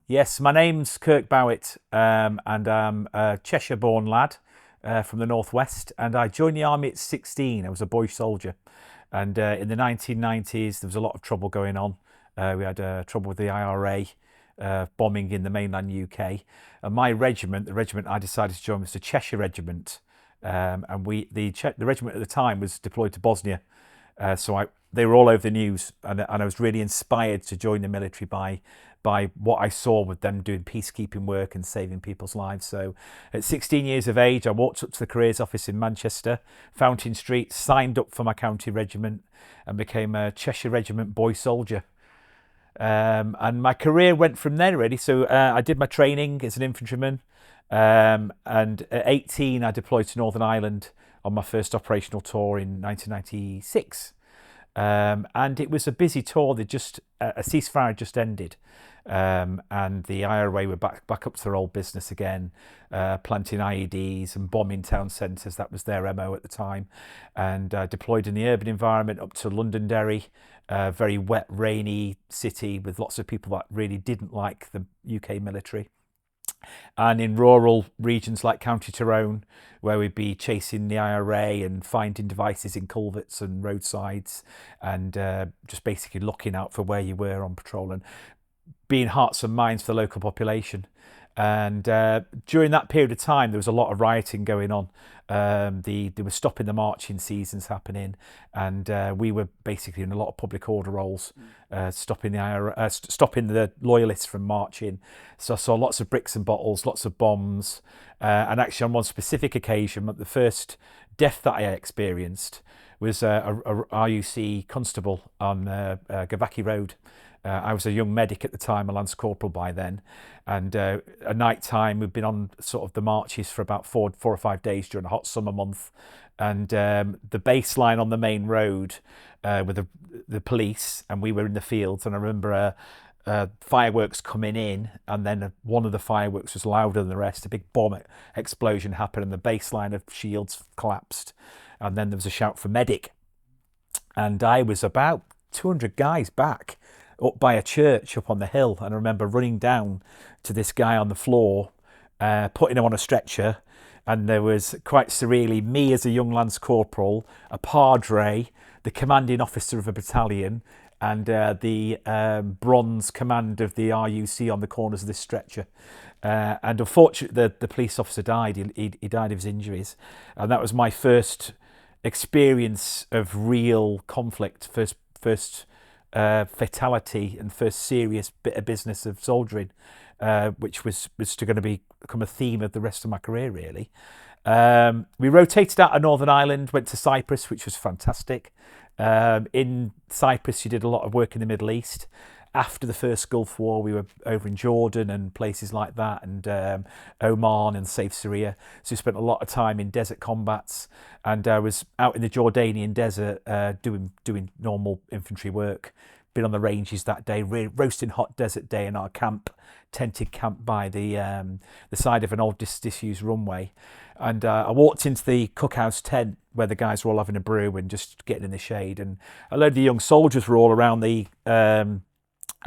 Yes, my name's Kirk Bowett, and I'm a Cheshire-born lad from the northwest. And I joined the army at 16. I was a boy soldier, and in the 1990s there was a lot of trouble going on. We had trouble with the IRA, bombing in the mainland UK, and my regiment, the regiment I decided to join, was the Cheshire Regiment, and the regiment at the time was deployed to Bosnia. They were all over the news, and I was really inspired to join the military by what I saw with them doing peacekeeping work and saving people's lives. So at 16 years of age, I walked up to the careers office in Manchester, Fountain Street, signed up for my county regiment, and became a Cheshire Regiment boy soldier. And my career went from there really. So I did my training as an infantryman, and at 18 I deployed to Northern Ireland on my first operational tour in 1996. And it was a busy tour. A ceasefire had just ended, and the IRA were back up to their old business again, planting IEDs and bombing town centres. That was their MO at the time. And deployed in the urban environment up to Londonderry, a very wet, rainy city with lots of people that really didn't like the UK military, and in rural regions like County Tyrone, where we'd be chasing the IRA and finding devices in culverts and roadsides, and just basically looking out for where you were on patrol and being hearts and minds for the local population. And during that period of time, there was a lot of rioting going on. They were stopping the marching seasons happening, and we were basically in a lot of public order roles, stopping the loyalists from marching. So I saw lots of bricks and bottles, lots of bombs, and actually on one specific occasion, the first death that I experienced was a RUC constable on Gavaki Road. I was a young medic at the time, a Lance Corporal by then, and at night time we'd been on sort of the marches for about four or 5 days during a hot summer month, and the baseline on the main road with the police, and we were in the fields, and I remember fireworks coming in, and then one of the fireworks was louder than the rest. A big bomb explosion happened, and the baseline of shields collapsed, and then there was a shout for medic, and I was about 200 guys back up by a church up on the hill, and I remember running down to this guy on the floor, putting him on a stretcher, and there was quite surreally me as a young Lance Corporal, a padre, the commanding officer of a battalion, and the bronze command of the RUC on the corners of this stretcher. And unfortunately, the police officer died. He died of his injuries, and that was my first experience of real conflict, first fatality, and first serious bit of business of soldiering, which was going to become a theme of the rest of my career, really. We rotated out of Northern Ireland, went to Cyprus, which was fantastic. In Cyprus, you did a lot of work in the Middle East. After the first Gulf War, we were over in Jordan and places like that, and Oman and Safe Syria. So we spent a lot of time in desert combats, and I was out in the Jordanian desert doing normal infantry work. Been on the ranges that day, roasting hot desert day in our camp, tented camp by the side of an old disused runway. And I walked into the cookhouse tent where the guys were all having a brew and just getting in the shade, and a load of the young soldiers were all around a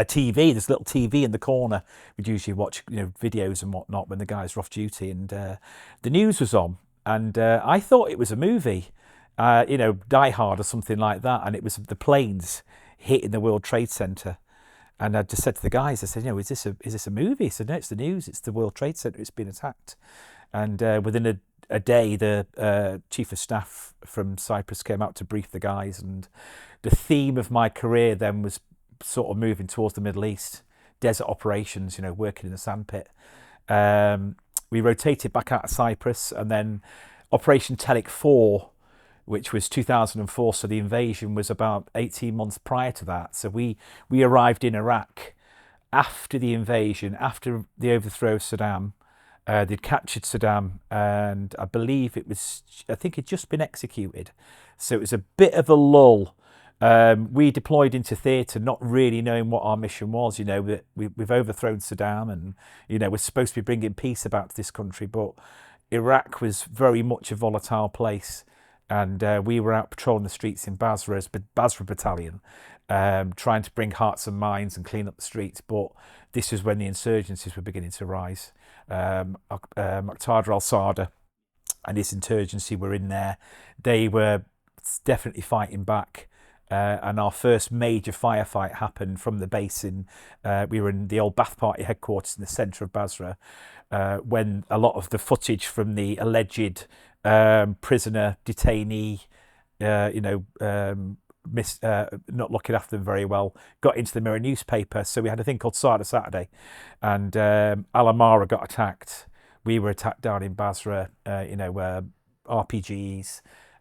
TV, this little TV in the corner. We'd usually watch videos and whatnot when the guys were off duty, and the news was on, and I thought it was a movie, Die Hard or something like that, and it was the planes hitting the World Trade Center. And I just said to the guys, I said, is this a movie? He said, no, it's the news. It's the World Trade Center. It's been attacked. And within a day, the chief of staff from Cyprus came out to brief the guys, and the theme of my career then was sort of moving towards the Middle East, desert operations, working in the sandpit. We rotated back out of Cyprus, and then Operation Telic 4, which was 2004, so the invasion was about 18 months prior to that. So we arrived in Iraq after the invasion, after the overthrow of Saddam. They'd captured Saddam, and I think he'd just been executed. So it was a bit of a lull. We deployed into theatre not really knowing what our mission was. That we've overthrown Saddam, and we're supposed to be bringing peace about to this country, but Iraq was very much a volatile place. and we were out patrolling the streets in Basra as Basra Battalion, trying to bring hearts and minds and clean up the streets. But this was when the insurgencies were beginning to rise. Muqtada al-Sadr and his insurgency were in there. They were definitely fighting back. And our first major firefight happened from the base we were in the old Ba'ath Party headquarters in the centre of Basra, when a lot of the footage from the alleged prisoner detainee, not looking after them very well, got into the Mirror newspaper. So we had a thing called Sada Saturday, and Al Amara got attacked. We were attacked down in Basra, RPGs.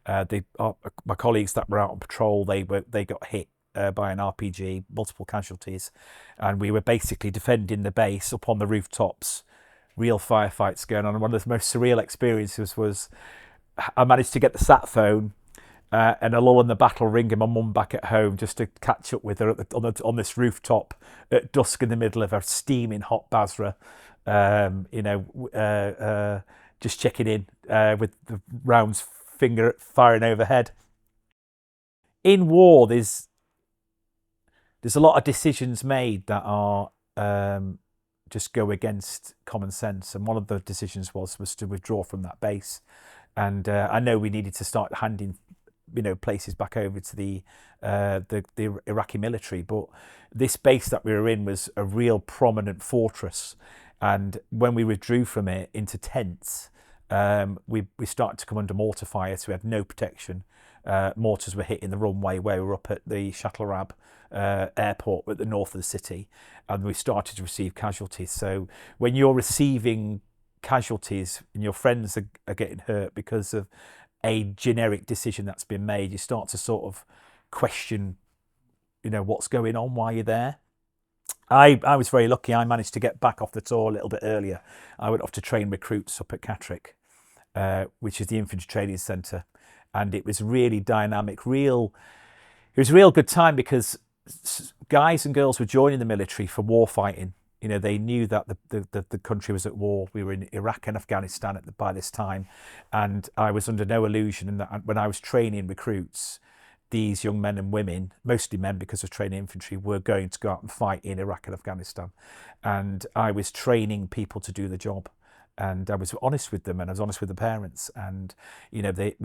My colleagues that were out on patrol, they got hit by an RPG, multiple casualties, and we were basically defending the base up on the rooftops. Real firefights going on, and one of the most surreal experiences was I managed to get the sat phone and a lull in the battle ringing my mum back at home just to catch up with her on this rooftop at dusk in the middle of a steaming hot Basra. Just checking in with the rounds firing overhead. In war, there's a lot of decisions made that are just go against common sense, and one of the decisions was to withdraw from that base. And I know we needed to start handing places back over to the Iraqi military, but this base that we were in was a real prominent fortress, and when we withdrew from it into tents, we started to come under mortar fire, so we had no protection. Mortars were hitting the runway where we were up at the Shatl airport at the north of the city, and we started to receive casualties. So when you're receiving casualties and your friends are getting hurt because of a generic decision that's been made, you start to sort of question, what's going on, why you're there. I was very lucky. I managed to get back off the tour a little bit earlier. I went off to train recruits up at Catterick, which is the infantry training centre, and it was really dynamic. It was a real good time because guys and girls were joining the military for war fighting. They knew that the country was at war. We were in Iraq and Afghanistan by this time, and I was under no illusion that when I was training recruits, these young men and women, mostly men because of training infantry, were going to go out and fight in Iraq and Afghanistan. And I was training people to do the job. And I was honest with them, and I was honest with the parents. And, the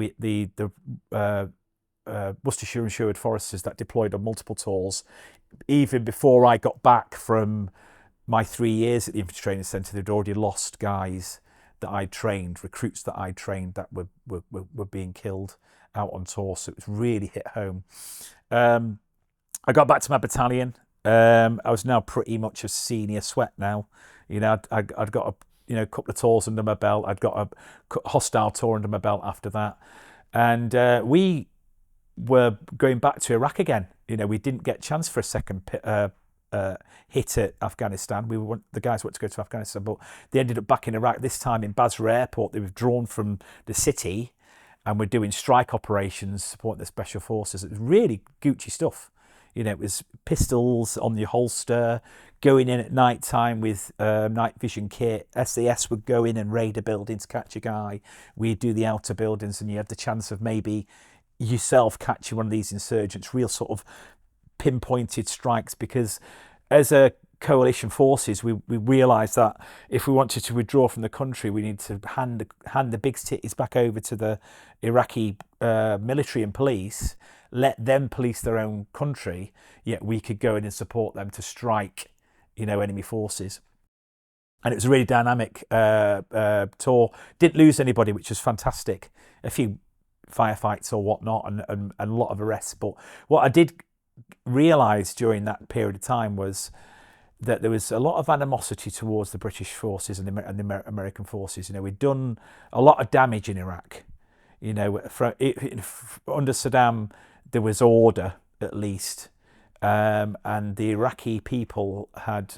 Worcestershire and Sherwood Foresters that deployed on multiple tours, even before I got back from my 3 years at the Infantry Training Centre, they'd already lost guys that I trained, recruits that I trained that were being killed out on tour. So it was really hit home. I got back to my battalion. I was now pretty much a senior sweat now. I'd got a couple of tours under my belt. I'd got a hostile tour under my belt after that. And we were going back to Iraq again. We didn't get a chance for a second hit at Afghanistan. The guys wanted to go to Afghanistan, but they ended up back in Iraq, this time in Basra Airport. They were withdrawn from the city and were doing strike operations, supporting the special forces. It was really Gucci stuff. It was pistols on the holster, going in at night time with night vision kit. SAS would go in and raid a building to catch a guy. We'd do the outer buildings, and you had the chance of maybe yourself catching one of these insurgents. Real sort of pinpointed strikes, because as a coalition forces, we realised that if we wanted to withdraw from the country, we need to hand the big cities back over to the Iraqi military and police, let them police their own country, yet we could go in and support them to strike, enemy forces. And it was a really dynamic tour. Didn't lose anybody, which was fantastic. A few firefights or whatnot, and a lot of arrests. But what I did realise during that period of time was that there was a lot of animosity towards the British forces and the American forces. We'd done a lot of damage in Iraq. Under Saddam, there was order, at least. And the Iraqi people had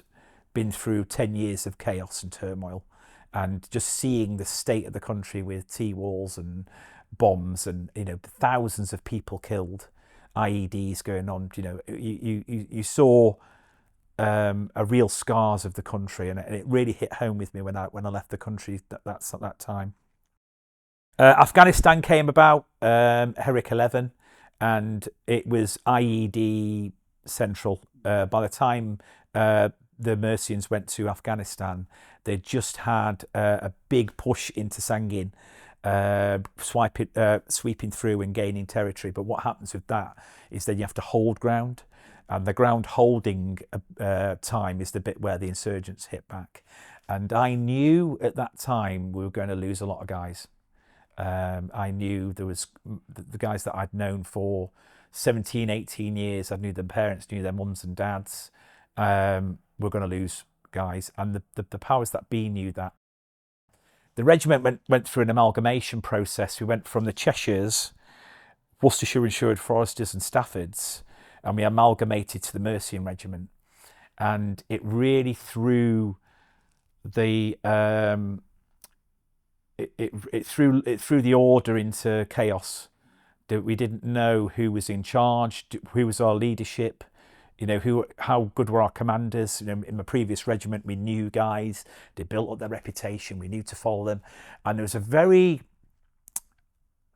been through 10 years of chaos and turmoil. And just seeing the state of the country with T-walls and bombs and, thousands of people killed, IEDs going on, you saw a real scars of the country, and it really hit home with me when I left the country. That's at that time. Afghanistan came about, Herrick 11, and it was IED central. By the time the Mercians went to Afghanistan, they just had a big push into Sangin, sweeping through and gaining territory. But what happens with that is then you have to hold ground, and the ground holding time is the bit where the insurgents hit back. And I knew at that time we were going to lose a lot of guys. I knew there was the guys that I'd known for 17, 18 years. I knew their parents, knew their mums and dads. We're going to lose guys. And the powers that be knew that. The regiment went through an amalgamation process. We went from the Cheshires, Worcestershire Insured Foresters and Staffords, and we amalgamated to the Mercian Regiment. And it really threw the it threw the order into chaos. That we didn't know who was in charge, who was our leadership, how good were our commanders. In my previous regiment, we knew guys. They built up their reputation. We knew to follow them, and there was a very,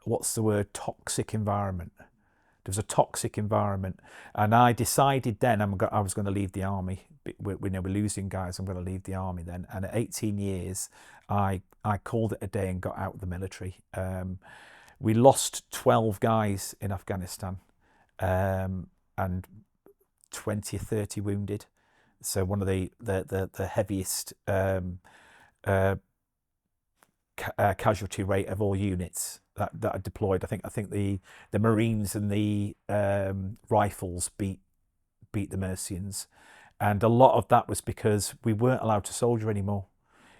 what's the word, toxic environment. There was a toxic environment, and I decided then I was going to leave the army. We're losing guys. I'm going to leave the army then. And at 18 years, I called it a day and got out of the military. We lost 12 guys in Afghanistan, and 20 or 30 wounded. So one of the heaviest casualty rate of all units that are deployed. I think the Marines and the rifles beat the Mercians, and a lot of that was because we weren't allowed to soldier anymore.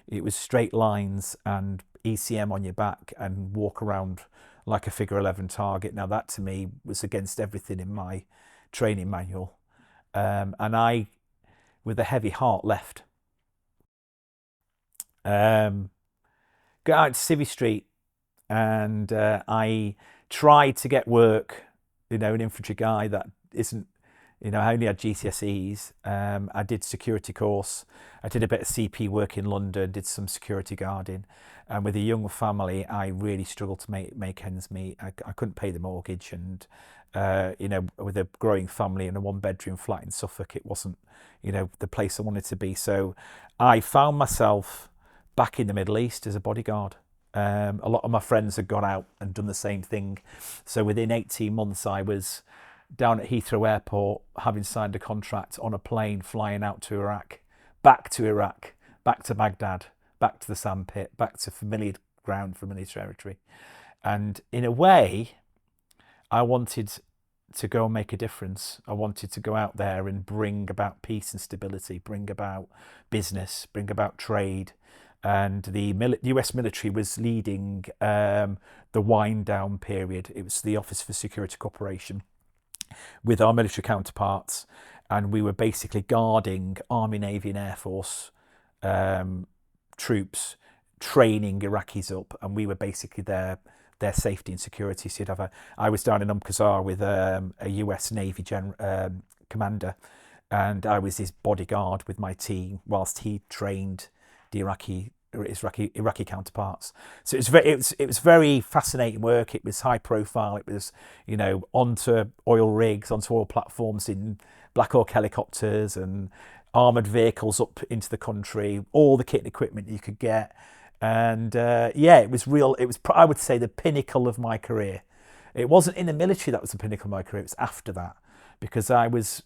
It was straight lines and ECM on your back and walk around like a figure 11 target. Now that to me was against everything in my training manual, and I, with a heavy heart, left. Got out to Civvy Street, and I tried to get work. An infantry guy that isn't. I only had GCSEs. I did security course. I did a bit of CP work in London. Did some security guarding, and with a young family, I really struggled to make ends meet. I couldn't pay the mortgage, and with a growing family and a one-bedroom flat in Suffolk, it wasn't the place I wanted to be. So I found myself back in the Middle East as a bodyguard. A lot of my friends had gone out and done the same thing. So within 18 months, I was down at Heathrow Airport, having signed a contract on a plane, flying out to Iraq, back to Baghdad, back to the sandpit, back to familiar ground, familiar territory. And in a way, I wanted to go and make a difference. I wanted to go out there and bring about peace and stability, bring about business, bring about trade. And the US military was leading the wind down period. It was the Office for Security Cooperation with our military counterparts, and we were basically guarding Army, Navy and Air Force troops, training Iraqis up, and we were basically their safety and security. So I was down in Qasr with a US Navy commander, and I was his bodyguard with my team whilst he trained the Iraqi counterparts. So it was very fascinating work. It was high profile. It was onto oil rigs, onto oil platforms in Black Hawk helicopters and armoured vehicles up into the country, all the kit and equipment you could get. And it was real. It was, I would say, the pinnacle of my career. It wasn't in the military that was the pinnacle of my career. It was after that, because I was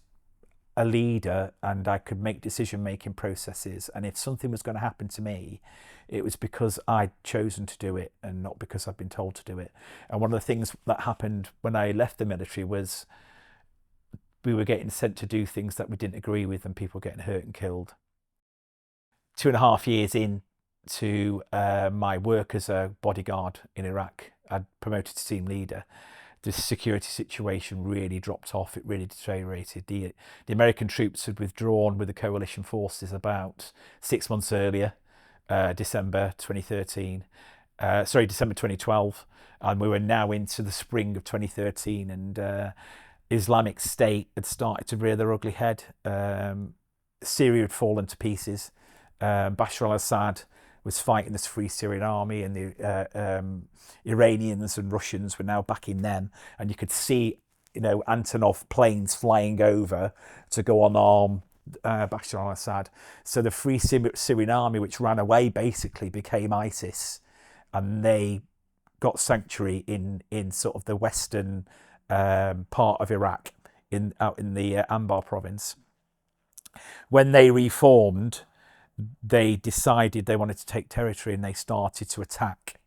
a leader and I could make decision-making processes. And if something was going to happen to me, it was because I'd chosen to do it and not because I'd been told to do it. And one of the things that happened when I left the military was we were getting sent to do things that we didn't agree with, and people getting hurt and killed. 2.5 years in to my work as a bodyguard in Iraq, I'd promoted to team leader. The security situation really dropped off. It really deteriorated. The American troops had withdrawn with the coalition forces about 6 months earlier, December 2013. December 2012, and we were now into the spring of 2013, and Islamic State had started to rear their ugly head. Syria had fallen to pieces. Bashar al-Assad was fighting this Free Syrian Army, and the Iranians and Russians were now backing them, and you could see, Antonov planes flying over to go on arm Bashar al-Assad. So the Free Syrian Army, which ran away, basically became ISIS, and they got sanctuary in sort of the western part of Iraq, out in the Anbar province. When they reformed, they decided they wanted to take territory, and they started to attack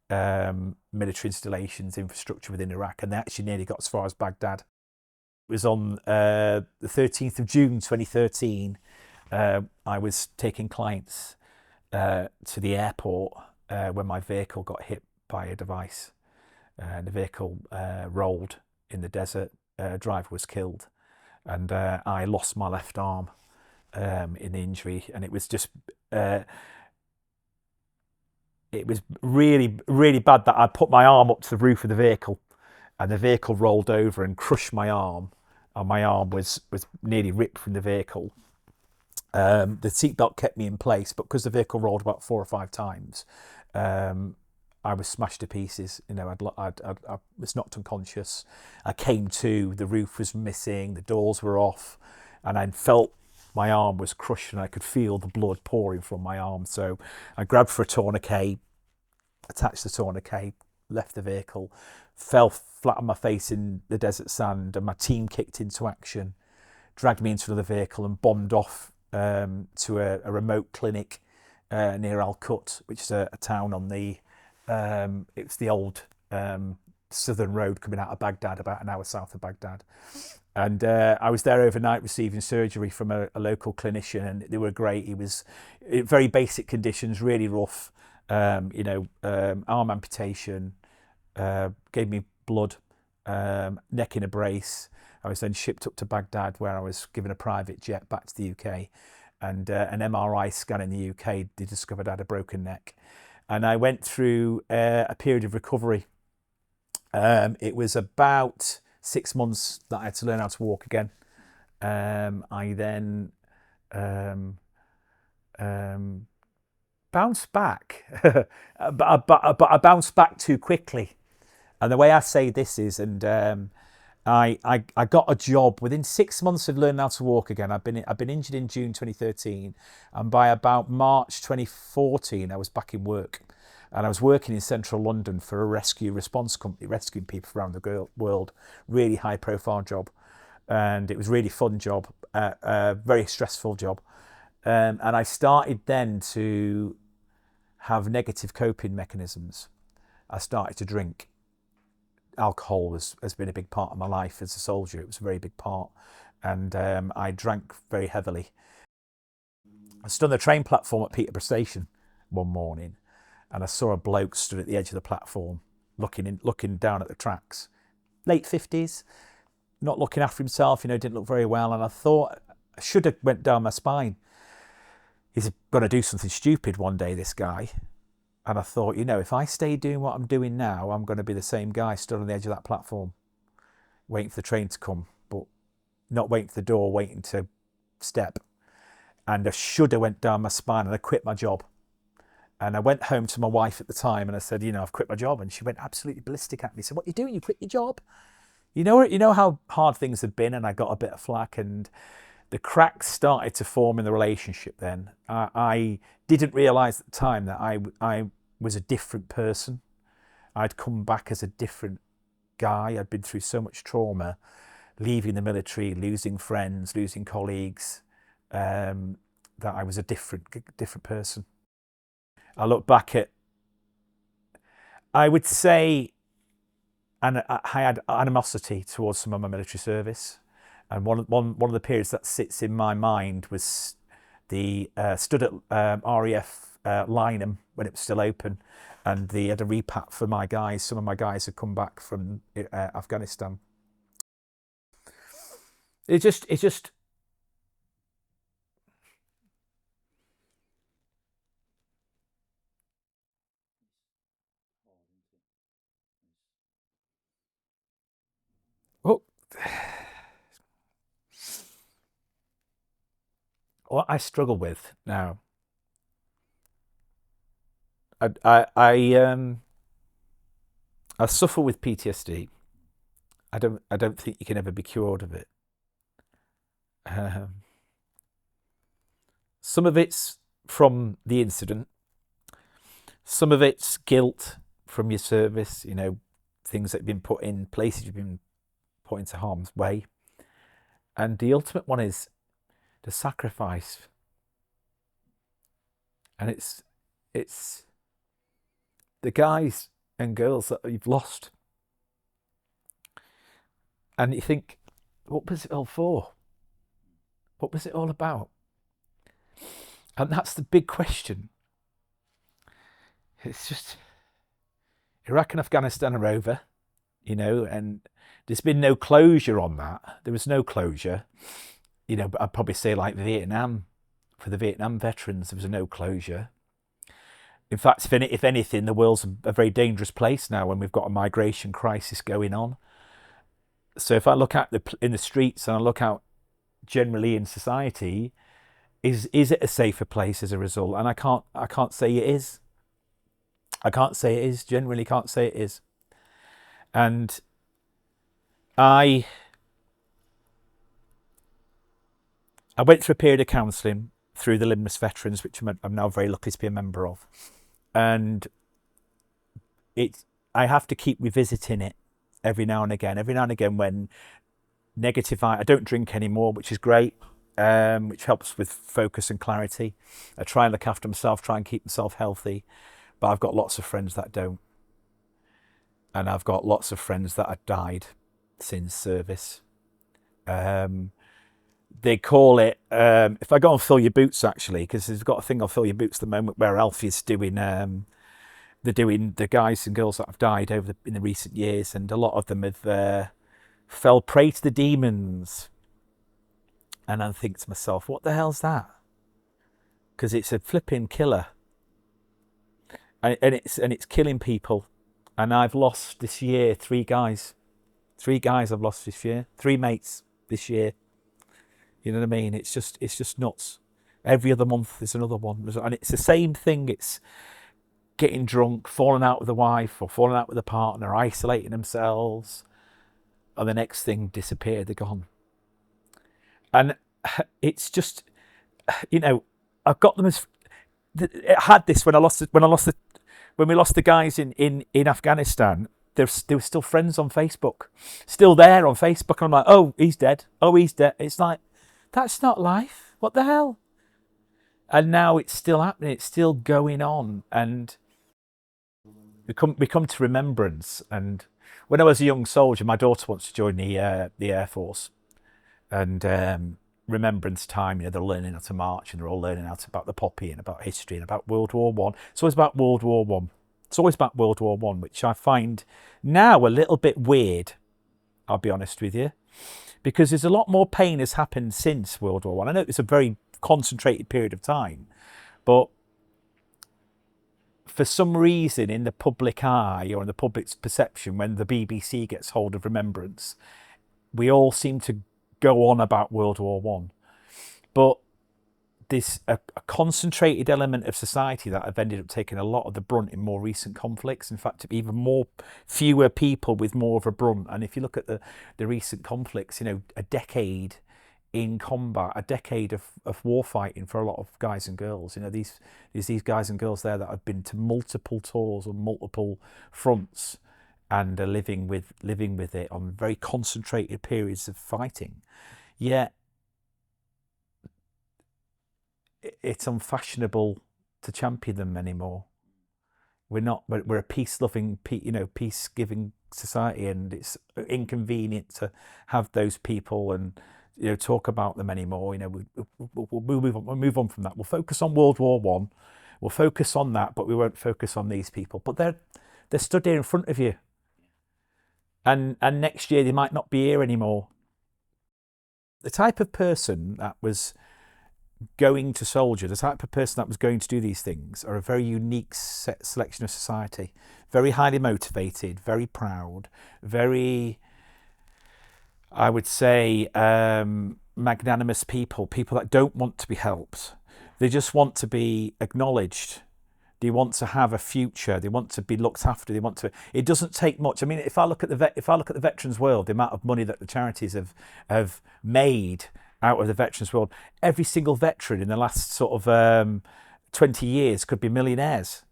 military installations, infrastructure within Iraq, and they actually nearly got as far as Baghdad. It was on the 13th of June 2013. I was taking clients to the airport when my vehicle got hit by a device. The vehicle rolled in the desert. Driver was killed, and I lost my left arm in the injury, and it was just it was really, really bad that I put my arm up to the roof of the vehicle, and the vehicle rolled over and crushed my arm, and my arm was nearly ripped from the vehicle. The seatbelt kept me in place, but because the vehicle rolled about 4 or 5 times, I was smashed to pieces. I was knocked unconscious. I came to, the roof was missing, the doors were off, and I felt my arm was crushed, and I could feel the blood pouring from my arm. So I grabbed for a tourniquet, attached the tourniquet, left the vehicle, fell flat on my face in the desert sand, and my team kicked into action, dragged me into another vehicle, and bombed off to a remote clinic near Al Kut, which is a town on the it's the old southern road coming out of Baghdad, about an hour south of Baghdad. And I was there overnight receiving surgery from a local clinician, and they were great. He was very basic conditions, really rough. Arm amputation, gave me blood, neck in a brace. I was then shipped up to Baghdad, where I was given a private jet back to the UK, and an MRI scan in the UK. They discovered I had a broken neck, and I went through a period of recovery. It was about 6 months that I had to learn how to walk again. I then bounced back, but I bounced back too quickly. And the way I say this is, and I got a job within 6 months of learning how to walk again. I've been injured in June 2013, and by about March 2014, I was back in work. And I was working in central London for a rescue response company, rescuing people around the world. Really high profile job. And it was a really fun job, a very stressful job. And I started then to have negative coping mechanisms. I started to drink. Alcohol has been a big part of my life as a soldier. It was a very big part. And I drank very heavily. I stood on the train platform at Peterborough Station one morning, and I saw a bloke stood at the edge of the platform looking down at the tracks. Late 50s, not looking after himself, didn't look very well. And I thought, I should have went down my spine. He's going to do something stupid one day, this guy. And I thought, if I stay doing what I'm doing now, I'm going to be the same guy stood on the edge of that platform, waiting for the train to come, but not waiting for the door, waiting to step. And I should have went down my spine, and I quit my job. And I went home to my wife at the time, and I said, I've quit my job. And she went absolutely ballistic at me. She said, what are you doing? You quit your job? You know how hard things have been, and I got a bit of flack, and the cracks started to form in the relationship then. I didn't realise at the time that I was a different person. I'd come back as a different guy. I'd been through so much trauma, leaving the military, losing friends, losing colleagues, that I was a different person. I look back at, I would say, and I had animosity towards some of my military service. And one of the periods that sits in my mind was the stood at RAF Lynham when it was still open, and they had a repat for my guys. Some of my guys had come back from Afghanistan. It just well, what I struggle with now I suffer with PTSD. I don't think you can ever be cured of it. Um, some of it's from the incident. Some of it's guilt from your service. Things that have been put in places you've been put into harm's way. And the ultimate one is the sacrifice. And it's the guys and girls that you've lost. And you think, what was it all for? What was it all about? And that's the big question. It's just Iraq and Afghanistan are over, and there's been no closure on that. There was no closure, but I'd probably say like Vietnam, for the Vietnam veterans, there was no closure. In fact, if anything, the world's a very dangerous place now when we've got a migration crisis going on. So if I look out in the streets and I look out generally in society, is it a safer place as a result? And I can't say it is. I can't say it is. Generally, can't say it is. And I went through a period of counselling through the Limbless Veterans, which I'm now very lucky to be a member of, and I have to keep revisiting it every now and again. Every now and again, when negative, I don't drink anymore, which is great, which helps with focus and clarity. I try and look after myself, try and keep myself healthy, but I've got lots of friends that don't, and I've got lots of friends that have died since service. They call it, if I go and fill your boots, actually, because there's got a thing on Fill Your Boots at the moment where Alfie's doing, they're doing the guys and girls that have died in the recent years, and a lot of them have fell prey to the demons. And I think to myself, what the hell's that? Because it's a flipping killer, and it's killing people. And I've lost this year 3 guys. 3 guys I've lost this year. 3 mates this year. You know what I mean? It's just nuts. Every other month there's another one, and it's the same thing. It's getting drunk, falling out with the wife or falling out with a partner, isolating themselves, and the next thing disappear. They're gone. And it's just, I've got them as. I had this when we lost the guys in Afghanistan. They were still friends on Facebook, still there on Facebook. And I'm like, oh, he's dead. Oh, he's dead. It's like, that's not life. What the hell? And now it's still happening. It's still going on. And we come to remembrance. And when I was a young soldier, my daughter wants to join the Air Force. And remembrance time, they're learning how to march, and they're all learning about the poppy and about history and about World War One. It's always about World War One. It's always about World War One, which I find now a little bit weird, I'll be honest with you, because there's a lot more pain has happened since World War One. I know it's a very concentrated period of time, but for some reason in the public eye or in the public's perception, when the BBC gets hold of remembrance, we all seem to go on about World War One. But there's a concentrated element of society that have ended up taking a lot of the brunt in more recent conflicts. In fact, even fewer people with more of a brunt. And if you look at the recent conflicts, a decade in combat, a decade of war fighting for a lot of guys and girls. There's these guys and girls there that have been to multiple tours on multiple fronts and are living with it on very concentrated periods of fighting. Yet it's unfashionable to champion them anymore. We're a peace-loving, peace-giving society, and it's inconvenient to have those people and talk about them anymore. We'll move on from that. We'll focus on World War One. We'll focus on that, but we won't focus on these people. But they're stood here in front of you, and next year they might not be here anymore. The type of person that was going to soldier, the type of person that was going to do these things, are a very unique selection of society. Very highly motivated, very proud, very, I would say, magnanimous people that don't want to be helped. They just want to be acknowledged. They want to have a future. They want to be looked after. They want to. It doesn't take much. I mean, if I look at the veterans world, the amount of money that the charities have made out of the veterans world, every single veteran in the last sort of 20 years could be millionaires.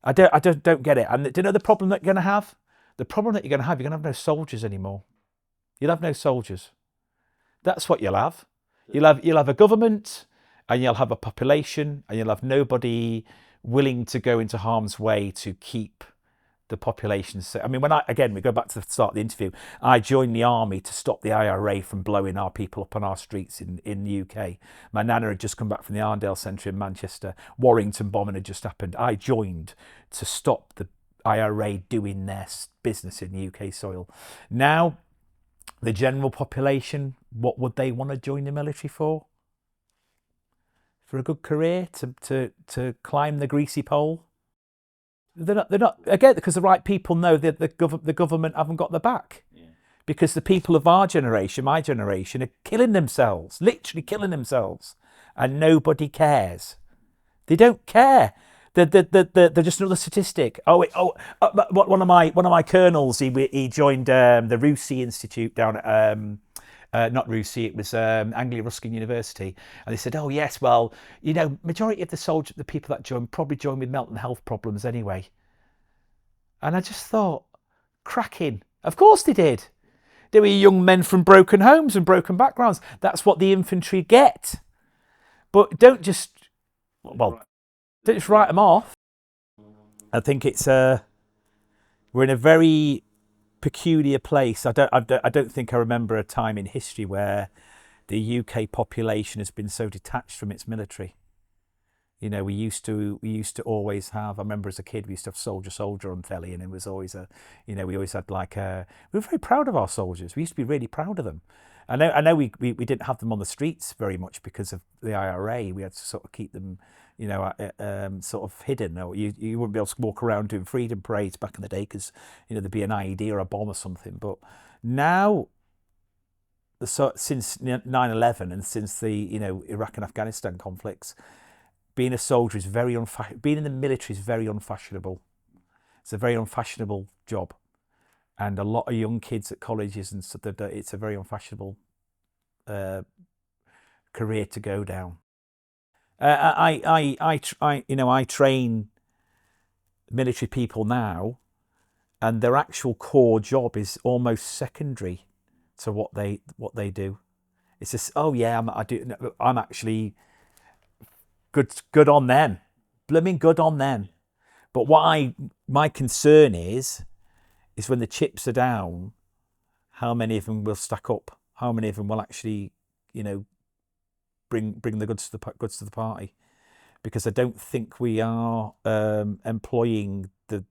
I don't get it. And do you know the problem that you're going to have? The problem that you're going to have no soldiers anymore. You'll have no soldiers. That's what you'll have. You'll have a government, and you'll have a population, and you'll have nobody willing to go into harm's way to keep the population safe. I mean, we go back to the start of the interview. I joined the army to stop the IRA from blowing our people up on our streets in the UK. My nana had just come back from the Arndale Centre in Manchester. Warrington bombing had just happened. I joined to stop the IRA doing their business in UK soil. Now, the general population, what would they want to join the military for? For a good career, to climb the greasy pole? They're not again, because the right people know that the government haven't got their back. Yeah. Because the people of our generation, my generation, are killing themselves, literally killing themselves, and nobody cares. They don't care. They're just another statistic. One of my colonels, he joined the Russi Institute down at not Russi, it was Anglia-Ruskin University, and they said, oh yes, well, majority of the people that joined probably joined with mental health problems anyway. And I just thought, cracking. Of course they did. They were young men from broken homes and broken backgrounds. That's what the infantry get. But don't just write them off. I think we're in a very peculiar place. I don't think I remember a time in history where the UK population has been so detached from its military. We used to always have. I remember as a kid we used to have Soldier on telly, and it was always we always had we were very proud of our soldiers. We used to be really proud of them. I know we didn't have them on the streets very much because of the IRA. We had to sort of keep them, sort of hidden. Or you wouldn't be able to walk around doing freedom parades back in the day because there'd be an IED or a bomb or something. But now, since 9/11 and since the Iraq and Afghanistan conflicts, being a soldier is being in the military is very unfashionable. It's a very unfashionable job. And a lot of young kids at colleges and stuff, it's a very unfashionable career to go down. I train military people now, and their actual core job is almost secondary to what they do. It's just, oh yeah, I'm actually good on them, blooming good on them. But my concern is when the chips are down, how many of them will stack up? How many of them will actually, bring the goods to the party? Because I don't think we are employing the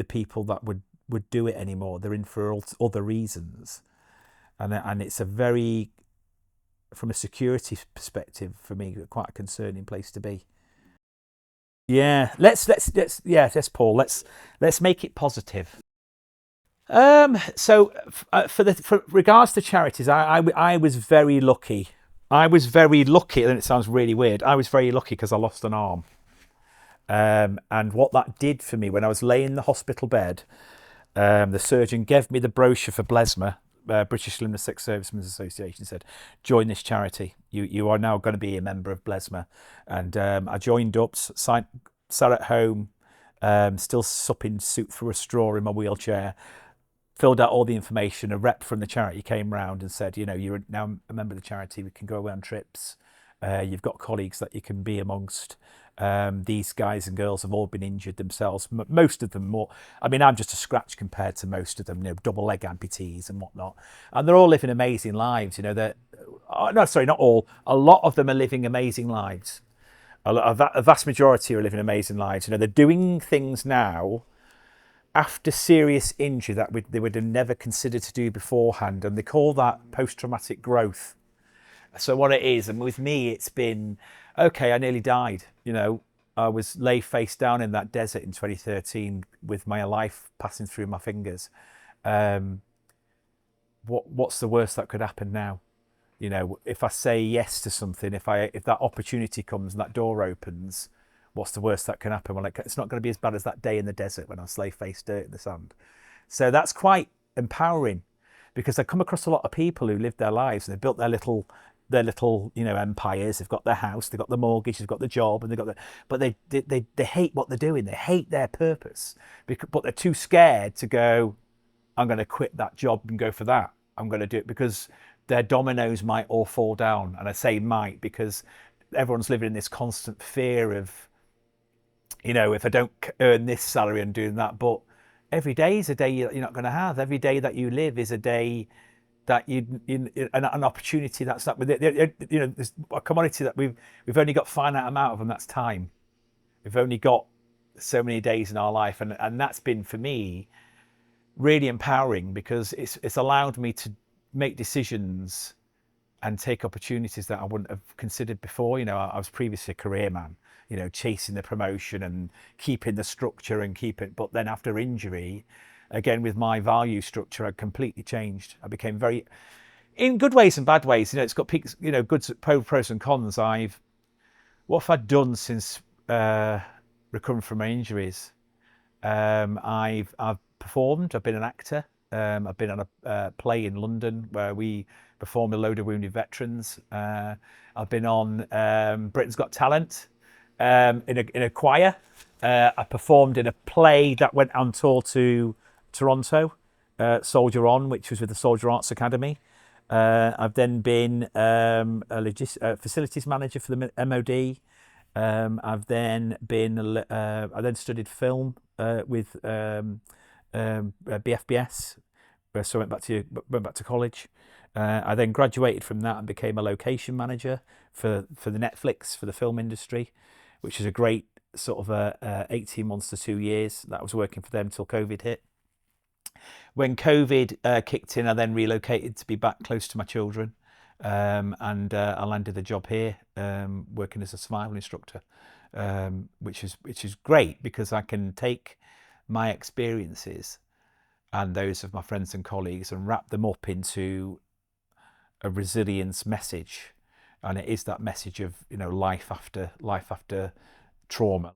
people that would do it anymore. They're in for other reasons, and it's a very, from a security perspective, for me, quite a concerning place to be. Yeah, let's Paul. Let's make it positive. So for regards to charities, I was very lucky. I was very lucky, and it sounds really weird. I was very lucky because I lost an arm. And what that did for me when I was laying in the hospital bed, the surgeon gave me the brochure for BLESMA, British Lunatic Servicemen's Association, said, join this charity. You are now going to be a member of BLESMA. And I joined up, sat at home, still supping soup through a straw in my wheelchair, filled out all the information. A rep from the charity came round and said, you're now a member of the charity. We can go away on trips. You've got colleagues that you can be amongst. These guys and girls have all been injured themselves. Most of them more. I mean, I'm just a scratch compared to most of them. Double leg amputees and whatnot, and they're all living amazing lives. Not all. A lot of them are living amazing lives. A vast majority are living amazing lives. They're doing things now after serious injury that they would have never considered to do beforehand, and they call that post-traumatic growth. So what it is, and with me, it's been, okay, I nearly died. I was lay face down in that desert in 2013 with my life passing through my fingers. What's the worst that could happen now? If I say yes to something, if that opportunity comes and that door opens, what's the worst that can happen? Well, it's not going to be as bad as that day in the desert when I slave-faced dirt in the sand. So that's quite empowering, because I come across a lot of people who live their lives and they've built their little empires. They've got their house, they've got the mortgage, they've got the job, and but they hate what they're doing. They hate their purpose, but they're too scared to go, I'm going to quit that job and go for that. I'm going to do it, because their dominoes might all fall down. And I say might because everyone's living in this constant fear of, if I don't earn this salary and doing that. But every day is a day you're not going to have. Every day that you live is a day that an opportunity that's not with it. There's a commodity that we've only got finite amount of, and that's time. We've only got so many days in our life, and that's been for me really empowering, because it's allowed me to make decisions and take opportunities that I wouldn't have considered before. I was previously a career man, chasing the promotion and keeping the structure and but then after injury, again, with my value structure, I completely changed. I became very, in good ways and bad ways. It's got peaks, good pros and cons. What have I done since recovering from my injuries? I've performed. I've been an actor. I've been on a play in London where we performed a load of wounded veterans. I've been on Britain's Got Talent in a choir. I performed in a play that went on tour to Toronto, Soldier On, which was with the Soldier Arts Academy. I've then been a facilities manager for the MOD. I've then been I then studied film with BFBS, so I went back to college. I then graduated from that and became a location manager for the Netflix, for the film industry, which is a great sort of 18 months to 2 years that I was working for them till COVID hit. When COVID kicked in, I then relocated to be back close to my children, and I landed a job here, working as a survival instructor, which is great, because I can take my experiences and those of my friends and colleagues and wrap them up into a resilience message, and it is that message of life after trauma.